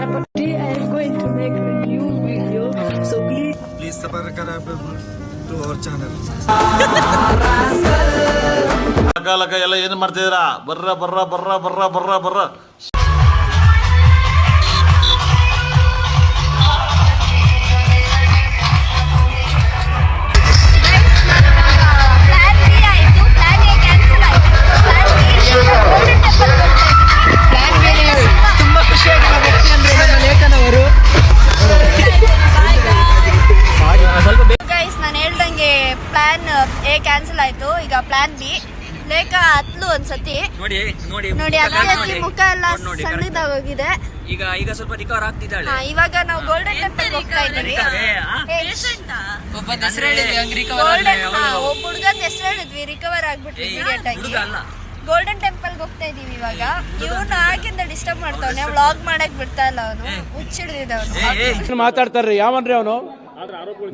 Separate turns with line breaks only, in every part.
Today I am going to make a new video, so please
subscribe to our channel.
ಲಗ ಎಲ್ಲ ಏನು ಮಾಡ್ತಿದ್ದೀರಾ? ಬರ್ರ ಬರ್ರ ಬರ್ರ ಬರ್ರ ಬರ್ರ ಬರ್ರ.
ಪ್ಲಾನ್ ಎ ಕ್ಯಾನ್ಸಲ್ ಆಯ್ತು. ಈಗ ಪ್ಲಾನ್ ಬಿ ಲೇಖ ಹತ್ಲು ಒಂದ್ಸತಿ ನೋಡಿ ಅತ್ತಿ ಮುಖ ಎಲ್ಲ ಸಣ್ಣದಾಗೋಗಿದೆ.
ಈಗ ಸ್ವಲ್ಪ ರಿಕವರ್ ಆಗ್ತಿದ್ದಾಳೆ.
ಇವಾಗ ನಾವು ಗೋಲ್ಡನ್ ಟೆಂಪಲ್ ಹೋಗ್ತಾ ಇದ್ದೀವಿ. ಒಬ್ಬ ಹುಡುಗನ ಹೆಸರು ಹೇಳಿದ್ವಿ, ರಿಕವರ್ ಆಗ್ಬಿಟ್ವಿ ಇಮಿಡಿಯೇಟ್ ಆಗಿ. ಗೋಲ್ಡನ್ ಟೆಂಪಲ್ ಹೋಗ್ತಾ ಇದೀವಿ ಇವಾಗ. ಇವನು ಆಗಿಂದ ಡಿಸ್ಟರ್ಬ್ ಮಾಡ್ತಾವನೆ, ವ್ಲಾಗ್ ಮಾಡಕ್ ಬಿಡ್ತಾ ಇಲ್ಲ ಅವನು, ಹುಚ್ಚಿಡ್ದಿದ್ದವನು.
ಮಾತಾಡ್ತಾರ್ರಿ ಯಾವನ್ರಿ ಅವನು?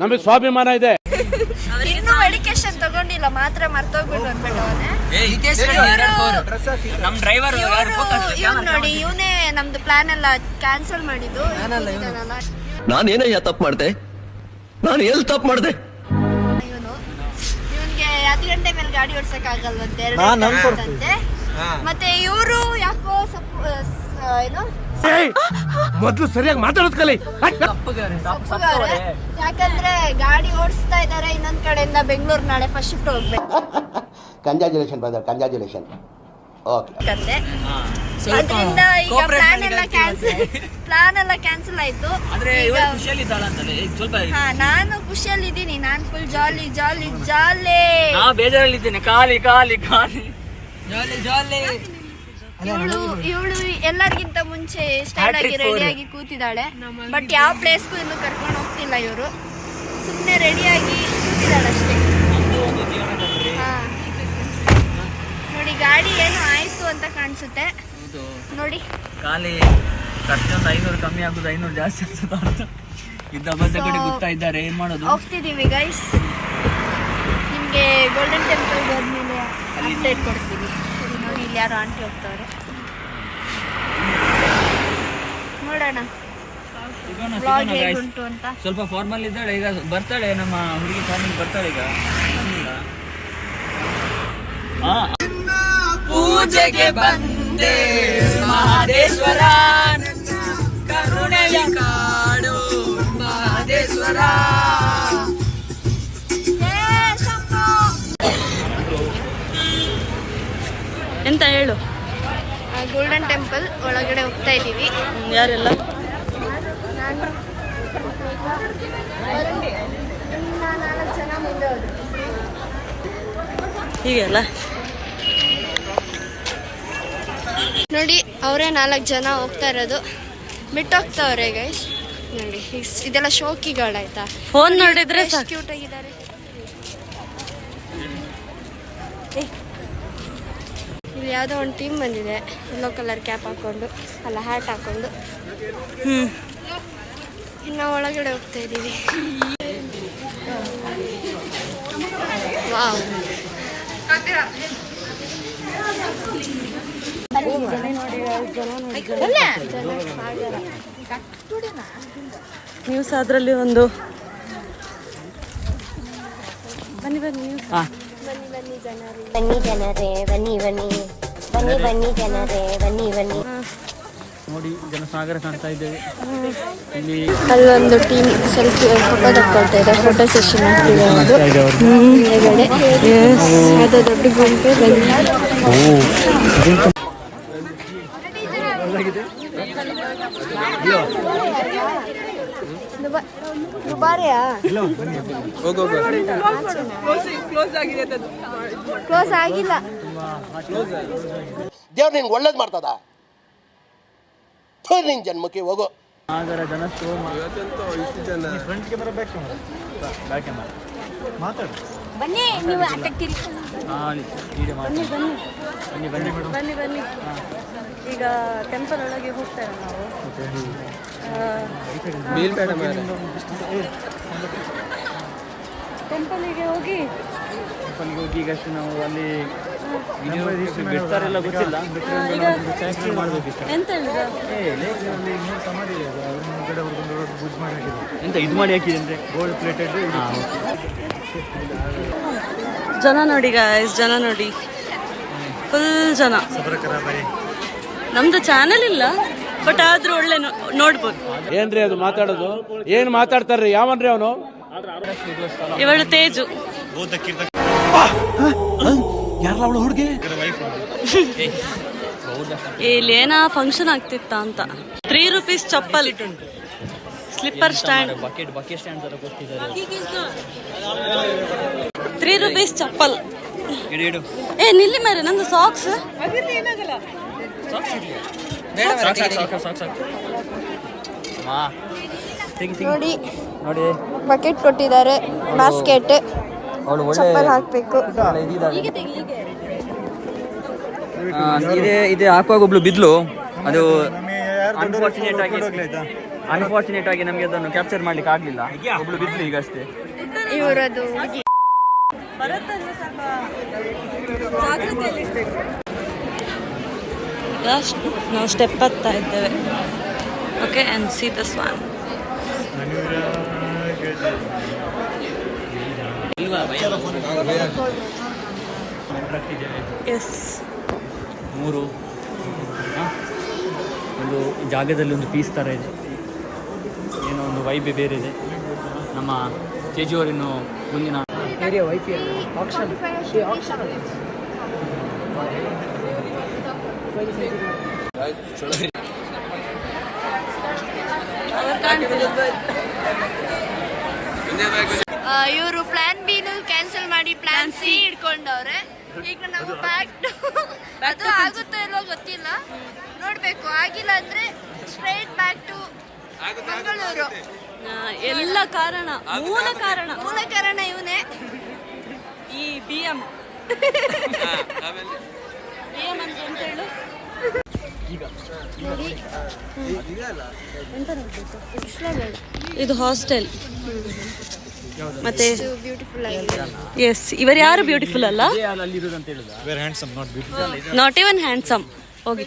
ನಮಗೆ ಸ್ವಾಭಿಮಾನ ಇದೆ.
ಇನ್ನು ಮೆಡಿಕೇಶನ್ ತಗೊಂಡಿಲ್ಲ, ಮಾತ್ರ ಮರ್ತೋಗ್ಬಿಟ್ಟು ಅಂದ್ಬಿಟ್ಟವನೆ.
ನಮ್ ಡ್ರೈವರ್
ನೋಡಿ, ಇವನೇ ನಮ್ದು ಪ್ಲಾನ್ ಎಲ್ಲ ಕ್ಯಾನ್ಸಲ್ ಮಾಡಿದ್ದು.
ನಾನೇನಯ್ಯ ತಪ್ಪು ಮಾಡ್ದೆ? ನಾನು ಎಲ್ಲಿ ತಪ್ಪು ಮಾಡ್ದೆ?
ಇವನ್ಗೆ 10 ಗಂಟೆ ಮೇಲೆ ಗಾಡಿ ಓಡ್ಸಕ್ ಆಗಲ್ವಂತೆ, ಮತ್ತೆ ಇವರು ಯಾಕೋ ಏನು
ಮೊದ್ಲು ಸರಿಯಾಗಿ ಮಾತಾಡೋದ್ ಕಲಿ.
ಯಾಕಂದ್ರೆ ಗಾಡಿ ಓಡಿಸ್ತಾ ಇದಾರೆ ಇನ್ನೊಂದ್ ಕಡೆಯಿಂದ ಬೆಂಗಳೂರು, ನಾಳೆ ಫಸ್ಟ್ ಶಿಫ್ಟ್ ಹೋಗ್ಬೇಕು.
Congratulation brother, congratulation.
ಅದರಿಂದ ಈಗ ಪ್ಲಾನ್ ಎಲ್ಲ ಕ್ಯಾನ್ಸಲ್ ಆಯ್ತು. ನಾನು ಖುಷಿಯಲ್ಲಿದ್ದೀನಿ, ನಾನು ಫುಲ್ ಜಾಲಿ ಜಾಲಿ ಜಾಲಿ
ಬೇಜಾರಲ್ಲಿದ್ದೇನೆ. ಖಾಲಿ ಖಾಲಿ ಖಾಲಿ ಜಾಲಿ.
ಇವಳು ಎಲ್ಲರಿಗಿಂತ ಮುಂಚೆ ಸ್ಟೈಲ್ ಆಗಿ ರೆಡಿಯಾಗಿ ಕೂತಿದ್ದಾಳೆ. ಬಟ್ ಯಾವ ಪ್ಲೇಸ್ಗೂ ಇನ್ನು ಕರ್ಕೊಂಡು ಹೋಗ್ತಿಲ್ಲ ಇವರು, ಸುಮ್ಮನೆ ರೆಡಿಯಾಗಿ ಕೂತಿದ್ದಾಳೆ ಅಷ್ಟೇ. ನೋಡಿ ಗಾಡಿ ಏನು ಆಯ್ತು ಅಂತ ಕಾಣಿಸುತ್ತೆ ನೋಡಿ.
ಖಾಲಿ ಖರ್ಚೊಂದು 500 ಕಮ್ಮಿ ಆಗುದು, 500 ಜಾಸ್ತಿ ಅನ್ಸುತ್ತೆ. ಇದ್ದ ಬದ್ದ ಕಡೆ ಗೊತ್ತಾ ಇದ್ದಾರೆ, ಏನ್ ಮಾಡೋದು?
ಹೋಗ್ತಿದೀವಿ ಗೈಸ್, ನಿಮ್ಗೆ ಗೋಲ್ಡನ್ ಟೆಂಪಲ್ ಹೋದ್ಮೇಲೆ ಅಪ್ಡೇಟ್ ಕೊಡ್ತೀವಿ. ನೋಡಿ ಇಲ್ಲಿ ಯಾರು ಆಂಟಿ ಹೋಗ್ತಾರೆ, ನೋಡೋಣ ಹೇಗುಂಟು ಅಂತ.
ಸ್ವಲ್ಪ ಫಾರ್ಮಲ್ ಇದ್ದಾಳೆ, ಈಗ ಬರ್ತಾಳೆ ನಮ್ಮ ಹುಡುಗಿ ಫಾರ್ಮಿಂಗ್ ಬರ್ತಾಳೆ ಈಗ. ಪೂಜೆಗೆ ಬಂದೆ ಮಹದೇಶ್ವರ, ಕರುಣೆಯ ಕಾಡು ಮಹದೇಶ್ವರ.
ಎಂತ ಹೇಳು? ಗೋಲ್ಡನ್ ಟೆಂಪಲ್ ಒಳಗಡೆ ಹೋಗ್ತಾ ಇದ್ದೀವಿ. ಯಾರೆಲ್ಲ? ನಾನು 4 ಜನ ಮುಂದೆ ಹೋದ್ರು. ಹೀಗೆಲ್ಲ ನೋಡಿ, ಅವರೇ 4 ಜನ ಹೋಗ್ತಾ ಇರೋದು, ಬಿಟ್ಟು ಹೋಗ್ತಾವ್ರೆ ಗೈಸ್. ನೋಡಿ ಇದೆಲ್ಲ ಶೋಕಿಗಳಾಯ್ತಾ, ಫೋನ್ ನೋಡಿದ್ರೆ ಕ್ಯೂಟ್ ಆಗಿದ್ದಾರೆ. ಇಲ್ಲಿ ಯಾವುದೋ ಒಂದು ಟೀಮ್ ಬಂದಿದೆ, ಯೆಲ್ಲೋ ಕಲರ್ ಕ್ಯಾಪ್ ಹಾಕೊಂಡು, ಅಲ್ಲ ಹ್ಯಾಟ್ ಹಾಕೊಂಡು. ಇನ್ನು ಒಳಗಡೆ ಹೋಗ್ತಾ ಇದ್ದೀವಿ. ವಾವ್,
ನ್ಯೂಸ್ ಅದರಲ್ಲಿ ಒಂದು ಬನ್ನಿ ಬನ್ನಿ
ಬನ್ನಿ ಜನರು,
ಬನ್ನಿ ಜನರೇ ಬನ್ನಿ ಬನ್ನಿ ಬನ್ನಿ ಬನ್ನಿ ಜನರೇ ಬನ್ನಿ ಬನ್ನಿ.
ನೋಡಿ ಜನಸಾಗರ ಕಾಣ್ತಾ ಇದ್ದೇವೆ. ಇಲ್ಲಿ
ಅಲ್ಲೊಂದು ಟೀಮ್ ಸೆಲ್ಫಿ ಫೋಟೋ ತಗೊಳ್ತಾ ಇದೆ, ಫೋಟೋ ಸೆಷನ್ ಆಗ್ತಿದೆ. ಅದು ದೊಡ್ಡ ಗುಂಪು ದುಬಾರಿಯಾ? ಕ್ಲೋಸ್ ಆಗಿಲ್ಲ.
ದೇವ್ರು ನಿನ್ಗೆ ಒಳ್ಳೇದು ಮಾಡ್ತದ, ನಿನ್ ಜನ್ಮಕ್ಕೆ ಹೋಗೋ.
ಸಾಗರ ಜನಸ್ತೋಮ.
ಬನ್ನಿ, ನೀವು ಅಟ್ಟಕ್ಕಿರಿ.
ಬನ್ನಿ ಬನ್ನಿ. ಈಗ ಟೆಂಪಲ್ ಒಳಗೆ ಹೋಗ್ತೇವೆ ನಾವು.
ಟೆಂಪಲ್ಗೆ ಹೋಗಿ ಈಗ ನಾವು ಅಲ್ಲಿ ವಿಡಿಯೋ ಬಿಡ್ತಾರಿಲ್ಲ ಗೊತ್ತಿಲ್ಲ, ಬಿಟ್ಟರೆ
ಈಗ
ಮಾಡ್ಬೇಕು ಇಷ್ಟ.
ಎಂತ ಹೇಳಿದ
ಎಂತ ಇದು ಮಾಡಿ ಹಾಕಿದೆ ಅಂದರೆ ಗೋಲ್ಡ್ ಪ್ಲೇಟೆಡ್.
ಜನ ನೋಡಿ ಗಾಯ್ಸ್, ಜನ ನೋಡಿ, ಫುಲ್ ಜನ. ನಮ್ದು ಚಾನೆಲ್ ಇಲ್ಲ, ಬಟ್ ಆದ್ರೂ ಒಳ್ಳೆ ನೋಡ್ಬೋದು.
ಏನ್ರಿ ಅದು ಮಾತಾಡೋದು? ಏನ್ ಮಾತಾಡ್ತಾರ್ರಿ? ಯಾವನ್ರಿ ಅವನು?
ಇವಳು ತೇಜು. ಇಲ್ಲಿ ಏನಾ ಫಂಕ್ಷನ್ ಆಗ್ತಿತ್ತ ಅಂತ. 3 ರೂಪೀಸ್ ಚಪ್ಪಲ್, ಸ್ಲಿಪ್ಪರ್ ಸ್ಟ್ಯಾಂಡ್,
ಬಕೆಟ್ ಸ್ಟ್ಯಾಂಡ್ ತರ ಕೊಟ್ಟಿದ್ದಾರೆ.
3 ರೂಪೀಸ್ ಚಪ್ಪಲ್.
ಇಡು
ಏ ನಿಲ್ಲಿ ಮಾರೆ, ನಂದು ಸಾಕ್ಸ್.
ನೋಡಿ
ನೋಡಿ
ಬಕೆಟ್ ಕೊಟ್ಟಿದ್ದಾರೆ, ಬಾಸ್ಕೆಟ್, ಚಪ್ಪಲ್ ಹಾಕ್ಬೇಕು.
ಇದೆ ಹಾಕುವಾಗ ಒಬ್ಳು ಬಿದ್ಲು. ಅದು ಅನ್ಫಾರ್ಚುನೇಟ್ ಆಗಿ ನಮಗೆ ಅದನ್ನು ಕ್ಯಾಪ್ಚರ್ ಮಾಡ್ಲಿಕ್ಕೆ ಆಗ್ಲಿಲ್ಲ. ಒಬ್ಳು ಬಿದ್ಲು ಈಗ ಅಷ್ಟೇ.
ಇವರದು
ನಾವು ಸ್ಟೆಪ್ ಹತ್ತಾ ಇದ್ದೇವೆ. Okay, and see the swan. Yes,
3 ಒಂದು ಜಾಗದಲ್ಲಿ ಒಂದು ಪೀಸ್ ಥರ ಇದೆ, ಏನೋ ಒಂದು ವೈಬೆ ಬೇರೆ ಇದೆ. ನಮ್ಮ ತೇಜುವರಿನ್ನು ಮುಂದಿನ ಏರಿಯಾ ವೈಪಿ ಆಕ್ಷನ್
ಇವರು ಪ್ಲಾನ್ ಬಿ ಕ್ಯಾನ್ಸಲ್ ಮಾಡಿ ಪ್ಲಾನ್ ಸಿ ಇಟ್ಕೊಂಡವ್ರೆ. ಈಗ ನಾವು ಬ್ಯಾಕ್ ಅದು ಆಗುತ್ತೋ ಇಲ್ವೋ ಗೊತ್ತಿಲ್ಲ, ನೋಡ್ಬೇಕು. ಆಗಿಲ್ಲ ಅಂದ್ರೆ ಸ್ಟ್ರೈಟ್ ಬ್ಯಾಕ್ ಟು ಮಂಗಳೂರು.
ಎಲ್ಲ ಕಾರಣ, ಮೂಲ ಕಾರಣ
ಇವನೇ,
ಈ BM ಅಂತ ಹೇಳು. ಇದು ಹಾಸ್ಟೆಲ್ ಮತ್ತೆ
ಬ್ಯೂಟಿಫುಲ್ ಆಗಿದೆ.
ಎಸ್, ಇವರು ಯಾರು ಬ್ಯೂಟಿಫುಲ್ ಅಲ್ಲ,
ಅಲ್ಲಿರೋದಂತ ಹೇಳಿದ.
Not even handsome. ಹೋಗಿ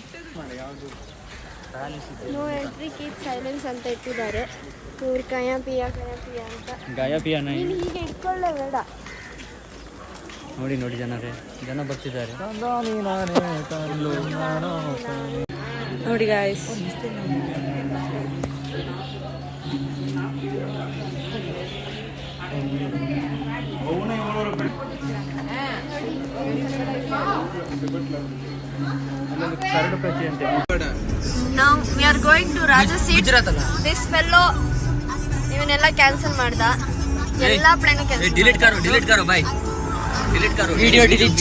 ನೋ ಎಂಟ್ರಿ, ಕೀಪ್ ಸೈಲೆನ್ಸ್ ಅಂತ ಇಟ್ಟಿದ್ದಾರೆ. ಇವ್ರು ಕಯ ಪಿಯ ಅಂತ
ಗಾಯಪಿಯ
ನೀನು ಹೀಗೆ ಇಟ್ಕೊಳ್ಳೇ ಬೇಡ.
ನೋಡಿ ಜನರೇ, ಜನ ಬರ್ತಿದ್ದಾರೆ.
ನೋಡಿ guys,
Now we are going to Rajaseed. This fellow ಇವನ್ನೆಲ್ಲ ಕ್ಯಾನ್ಸಲ್ ಮಾಡ್ದ, ಎಲ್ಲಾ ಪ್ಲಾನ್ ಕ್ಯಾನ್ಸಲ್.
ಡಿಲೀಟ್ ಕರೋ ಬಾಯ್, ಡಿಲೀಟ್ ಕರೋ. ವಿಡಿಯೋ ಡಿಲೀಟ್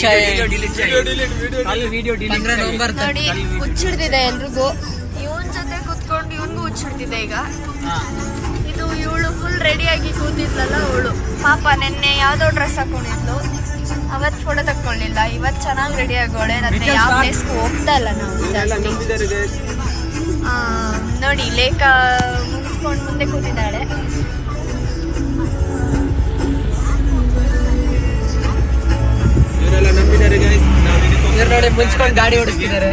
ನೋಡಿ ಹುಚ್ಚಿಡ್ತಿದೆ ಎಲ್ರಿಗೂ. ಇವನ್ ಜೊತೆ ಕುತ್ಕೊಂಡು ಇವನ್ಗೂ ಹುಚ್ಚಿಡ್ತಿದೆ ಈಗ. ಇದು ಇವಳು ಫುಲ್ ರೆಡಿಯಾಗಿ ಕೂತಿದ್ಲಲ್ಲ ಅವಳು, ಪಾಪ ನೆನ್ನೆ ಯಾವ್ದೋ ಡ್ರೆಸ್ ಹಾಕೊಂಡಿದ್ಲು, ಅವತ್ತು ಫೋಟೋ ತಕ್ಕೊಳ್ಳಿಲ್ಲ. ಇವತ್ತು ಚೆನ್ನಾಗಿ ರೆಡಿ ಆಗೋಳೆ. ಮತ್ತೆ ಯಾವ ಪ್ಲೇಸ್ಗೂ ಹೋಗ್ತಾ ಇಲ್ಲ ನಾವು ಜಾಸ್ತಿ. ನೋಡಿ ಲೇಖ ಮುಗಿಸ್ಕೊಂಡು ಮುಂದೆ ಕೂತಿದ್ದಾಳೆ.
ನೋಡಿ ಮುನ್ಸ್ಕೊಂಡು ಗಾಡಿ ಓಡಿಸ್ತಿದ್ದಾರೆ.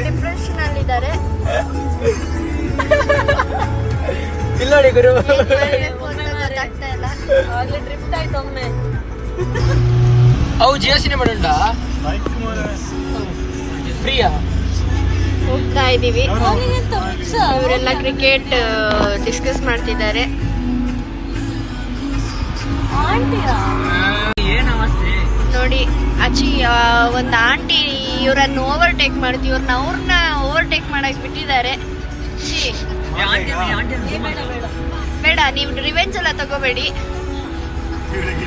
ಡಿಪ್ರೆಷನ್ ಅಲ್ಲಿದ್ದಾರೆ.
ಇಲ್ಲ ನೋಡಿ ಗುರು,
ಗೊತ್ತಾಗ್ತಾ ಇಲ್ಲ.
ಆಗ್ಲೇ ಡ್ರಿಫ್ಟ್ ಆಯ್ತು ಒಮ್ಮೆ.
ಅವು ಜಿಯೋ ಸಿನಿಮಾ ಉಂಟಾ ಫ್ರೀಯಾ?
ಹೋಗ್ತಾ ಇದೀವಿ. ಇವರೆಲ್ಲ ಕ್ರಿಕೆಟ್ ಡಿಸ್ಕಸ್ ಮಾಡ್ತಿದ್ದಾರೆ.
ಏನ್ ಅವಸ್ಥೆ
ನೋಡಿ ಅಚ್ಚಿ, ಒಂದು ಆಂಟಿ ಇವರನ್ನು ಓವರ್ಟೇಕ್ ಮಾಡ್ತೀವಿ, ಅವ್ರನ್ನ ಓವರ್ಟೇಕ್ ಮಾಡಕ್ ಬಿಟ್ಟಿದ್ದಾರೆ. ಬೇಡ, ನೀವು ರಿವೆಂಜ್ ಎಲ್ಲ ತಗೋಬೇಡಿ,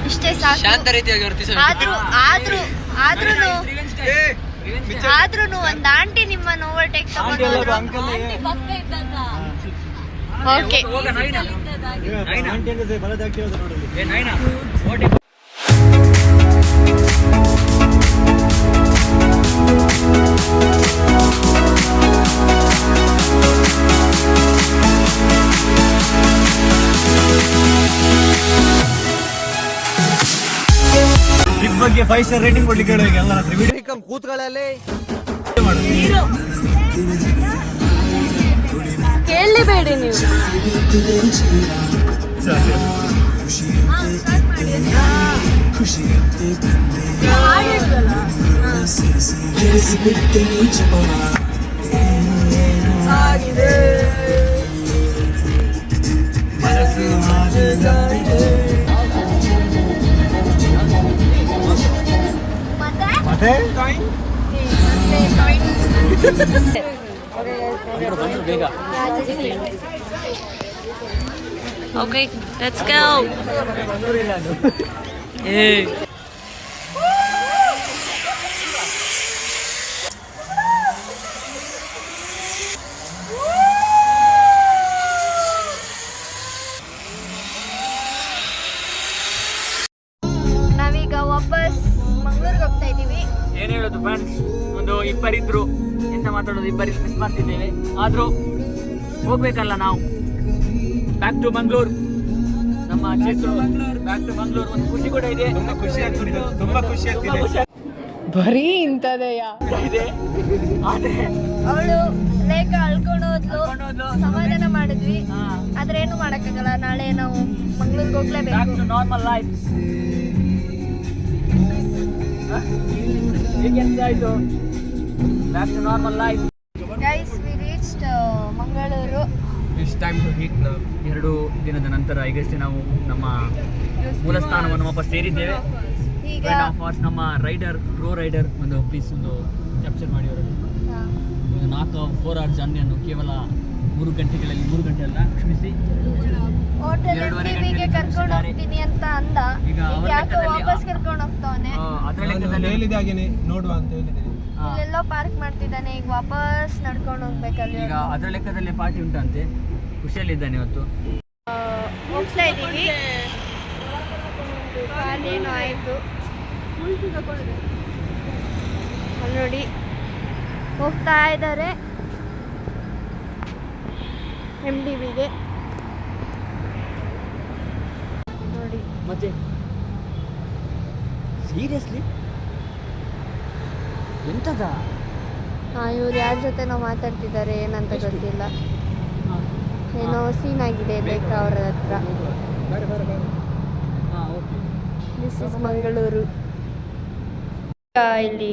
ಇಷ್ಟೇ ಸಾಕು.
ಶಾಂತ ರೀತಿಯಾಗಿ
ಆದ್ರೂ ಒಂದ್ ಆಂಟಿ ನಿಮ್ಮನ್ನು ಓವರ್ಟೇಕ್ ತಗೊಂಡು ಓಕೆ.
ಬಗ್ಗೆ 5 ಸ್ಟಾರ್ ರೇಟಿಂಗ್ ಕೊಡ್ಲಿಕ್ಕೆ ಹೇಳೋ ಎಲ್ಲರ ಹತ್ರ ವಿಡಿಯೋ ಕೂತ್ಕೊಳ್ಳಲಿ
ಕೇಳಲೇಬೇಡಿ ನೀವು.
ಮತ್ತೆ
ಬೇಗ
Okay, let's go. Hey.
ನಾವೀಗ ವಾಪಸ್ ಮಂಗಳೂರಿಗೆ ಹೋಗ್ತಾ ಇದೀವಿ.
ಏನು ಹೇಳೋದು ಫ್ರೆಂಡ್ಸ್, ಒಂದು ಇಬ್ಬರಿದ್ರು ಎಂತ ಮಾತಾಡೋದು, ಇಬ್ಬರು ಮಿಸ್ ಮಾಡ್ತಿದ್ದೇವೆ. ಆದರೂ ಹೋಗ್ಬೇಕಲ್ಲ ನಾವು. ಬ್ಯಾಕ್ ಟು ಮಂಗಳೂರು, ನಮ್ಮ ಬ್ಯಾಕ್ ಟು ಮಂಗಳೂರು. ಒಂದು ಖುಷಿ ಕೂಡ ಇದೆ,
ತುಂಬಾ ಖುಷಿ ಆಗ್ತಿದೆ.
ಬರೀ ಇಂಥದೆಯಾ
ಇದೆ. ಆದರೆ
ಅವಳು ಲೇಖ ಅಳ್ಕೊಂಡೋದ್ಲು, ಸಮಾಧಾನ ಮಾಡಿದ್ವಿ. ಆದ್ರೆ ಏನು ಮಾಡಕ್ಕಾಗಲ್ಲ, ನಾಳೆ ನಾವು ಮಂಗಳೂರಿಗೆ
ಬ್ಯಾಕ್
ಹೋಗ್ಲೇಬೇಕು.
To normal life. ಹೇಗೆ ಆಯ್ತು? Back to normal life.
Guys, we reached Mangaluru.
It's time to hit now.
2 ದಿನದ ನಂತರ ಈಗಷ್ಟೇ ನಾವು ನಮ್ಮ ಮೂಲ ಸ್ಥಾನವನ್ನು ವಾಪಸ್ ಸೇರಿದ್ದೇವೆ.
ಈಗ
ನಮ್ಮ ರೈಡರ್, ಪ್ರೋ ರೈಡರ್, ಒಂದು ಪ್ಲೀಸ್ ಒಂದು ಕ್ಯಾಪ್ಚರ್ ಮಾಡಿ ಅವರನ್ನು. ಒಂದು 4 ಅವರ್ ಜರ್ನಿಯನ್ನು ಕೇವಲ 3 ಗಂಟೆಗಳಲ್ಲಿ, 3 ಗಂಟೆ ಅಲ್ಲ ಕ್ಷಮಿಸಿ,
ಹೋಟೆಲ್
2.5
ಟಿವಿಗೆ ಕರ್ಕೊಂಡು ಹೋಗ್ತೀನಿ ಅಂತ ಅಂದ.
ಈಗ ಅವರ
ಯಾಕೋ
ಲೆಕ್ಕದಲ್ಲಿ
ವಾಪಸ್ ಕರ್ಕೊಂಡು ಹೋಗ್ತಾವನೆ.
ಅದರ ಲೆಕ್ಕದಲ್ಲಿ
ಹೇಳಿದ ಹಾಗೇನೆ ನೋಡುವ ಅಂತ ಹೇಳಿದ್ದೀನಿ.
ಇಲ್ಲೆಲ್ಲೋ ಪಾರ್ಕ್ ಮಾಡ್ತಿದ್ದಾನೆ, ಈಗ ವಾಪಸ್ ನಡ್ಕೊಂಡು ಹೋಗ್ಬೇಕಲ್ಲಿ.
ಈಗ ಅದರ ಲೆಕ್ಕದಲ್ಲಿ ಪಾರ್ಟಿ ಉಂಟಂತೆ. ಖುಷಿಯಲ್ಲಿದ್ದಾನೆ ಇವತ್ತು.
ಹೋಗ್ತಾ ಇದ್ದೀವಿ. ಅದೇನೋ ಆಯಿತು ನೋಡಿ, ಹೋಗ್ತಾ ಇದ್ದಾರೆ MDBಗೆ. ನೋಡಿ
ಮತ್ತೆ ಸೀರಿಯಸ್ಲಿ ಎಂತದ?
ಇವ್ರು ಯಾರ ಜೊತೆ ನಾವು ಮಾತಾಡ್ತಿದ್ದಾರೆ ಏನಂತ ಗೊತ್ತಿಲ್ಲ. ಏನೋ ಸೀನ್ ಆಗಿದೆ ಲೇಖ ಅವರ ಹತ್ರ. This is Mangaluru. ಇಲ್ಲಿ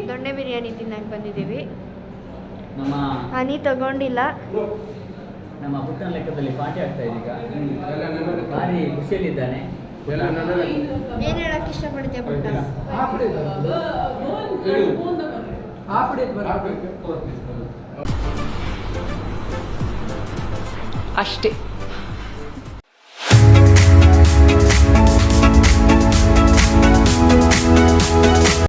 ದೊಣ್ಣೆ ಬಿರಿಯಾನಿ ತಿನ್ನಕ್ಕೆ ಬಂದಿದ್ದೀವಿ.
ನಮ್ಮ
ಹನಿ ತಗೊಂಡಿಲ್ಲ.
ನಮ್ಮ ಪುಟ್ಟನ ಲೆಕ್ಕದಲ್ಲಿ ಪಾರ್ಟಿ ಆಗ್ತಾ ಇದೆ ಈಗ. ಭಾರಿ ಖುಷಿಯಲ್ಲಿದ್ದಾನೆ.
ಏನು ಹೇಳಕ್ಕೆ ಇಷ್ಟಪಡ್ತೀಯ ಪುಟ್ಟ?
ಅಷ್ಟೇ.